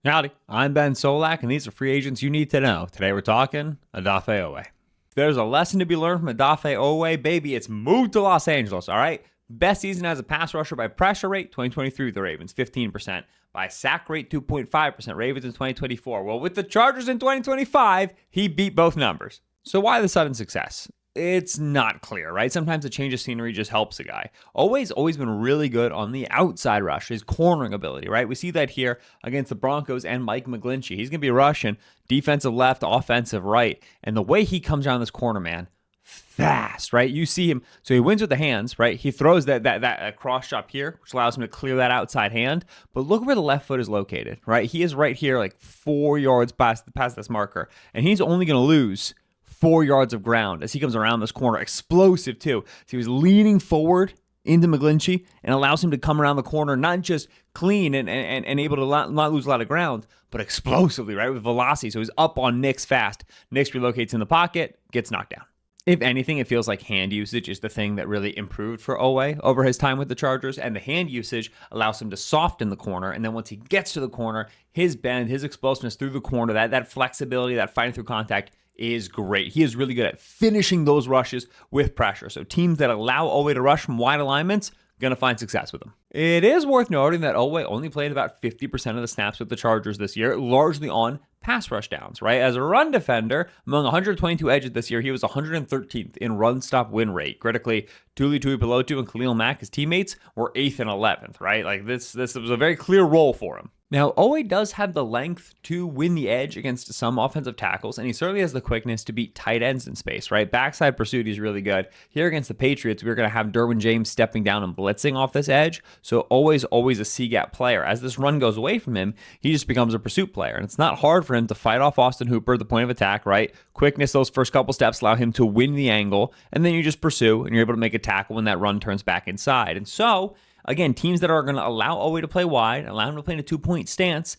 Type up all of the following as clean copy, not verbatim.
Howdy, I'm Ben Solak, and these are free agents you need to know. Today we're talking Odafe Oweh. If there's a lesson to be learned from Odafe Oweh, baby, it's move to Los Angeles, all right? Best season as a pass rusher by pressure rate, 2023 with the Ravens, 15%. By sack rate, 2.5%, Ravens in 2024. Well, with the Chargers in 2025, he beat both numbers. So why the sudden success? It's not clear, right? Sometimes a change of scenery just helps a guy. Oweh's always been really good on the outside rush, his cornering ability, right? We see that here against the Broncos and Mike McGlinchey. He's going to be rushing defensive left, offensive right. And the way he comes around this corner, man, fast, right? You see him. So he wins with the hands, right? He throws that cross chop here, which allows him to clear that outside hand. But look where the left foot is located, right? He is right here, like 4 yards past this marker. And he's only going to lose 4 yards of ground as he comes around this corner. Explosive, too. So he was leaning forward into McGlinchey and allows him to come around the corner, not just clean and able to not lose a lot of ground, but explosively, right, with velocity. So he's up on Nix fast. Nix relocates in the pocket, gets knocked down. If anything, it feels like hand usage is the thing that really improved for Oweh over his time with the Chargers, and the hand usage allows him to soften the corner, and then once he gets to the corner, his bend, his explosiveness through the corner, that flexibility, that fighting through contact is great. He is really good at finishing those rushes with pressure. So teams that allow Oweh to rush from wide alignments, going to find success with him. It is worth noting that Oweh only played about 50% of the snaps with the Chargers this year, largely on pass rush downs, right? As a run defender, among 122 edges this year, he was 113th in run stop win rate. Critically, Tuli Tuipulotu and Khalil Mack, his teammates, were 8th and 11th, right? Like this was a very clear role for him. Now, Oweh does have the length to win the edge against some offensive tackles, and he certainly has the quickness to beat tight ends in space, right? Backside pursuit, he's really good. Here against the Patriots, we're going to have Derwin James stepping down and blitzing off this edge, so Oweh's always a C-gap player. As this run goes away from him, he just becomes a pursuit player, and it's not hard for him to fight off Austin Hooper, the point of attack, right? Quickness, those first couple steps allow him to win the angle, and then you just pursue, and you're able to make a tackle when that run turns back inside. And so, again, teams that are going to allow Oweh to play wide, allow him to play in a two-point stance,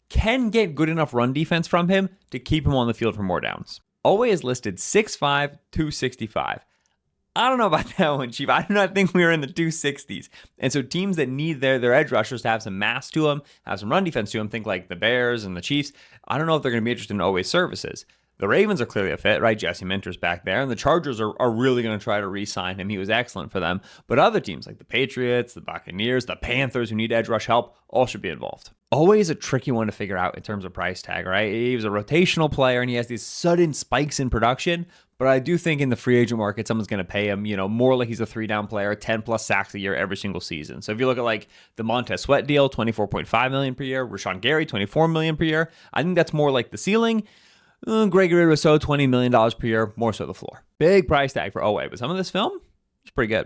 can get good enough run defense from him to keep him on the field for more downs. Oweh is listed 6'5", 265. I don't know about that one, Chief. I do not think we were in the 260s. And so teams that need their edge rushers to have some mass to them, have some run defense to them, think like the Bears and the Chiefs, I don't know if they're going to be interested in Oweh's services. The Ravens are clearly a fit, right? Jesse Minter's back there, and the Chargers are really going to try to re-sign him. He was excellent for them. But other teams like the Patriots, the Buccaneers, the Panthers who need edge rush help all should be involved. Always a tricky one to figure out in terms of price tag, right? He was a rotational player, and he has these sudden spikes in production. But I do think in the free agent market, someone's going to pay him, more like he's a 3-down player, 10+ sacks a year every single season. So if you look at like the Montez Sweat deal, $24.5 million per year, Rashawn Gary, $24 million per year, I think that's more like the ceiling. Gregory Rousseau, $20 million per year, more so the floor. Big price tag for Oweh, but some of this film is pretty good.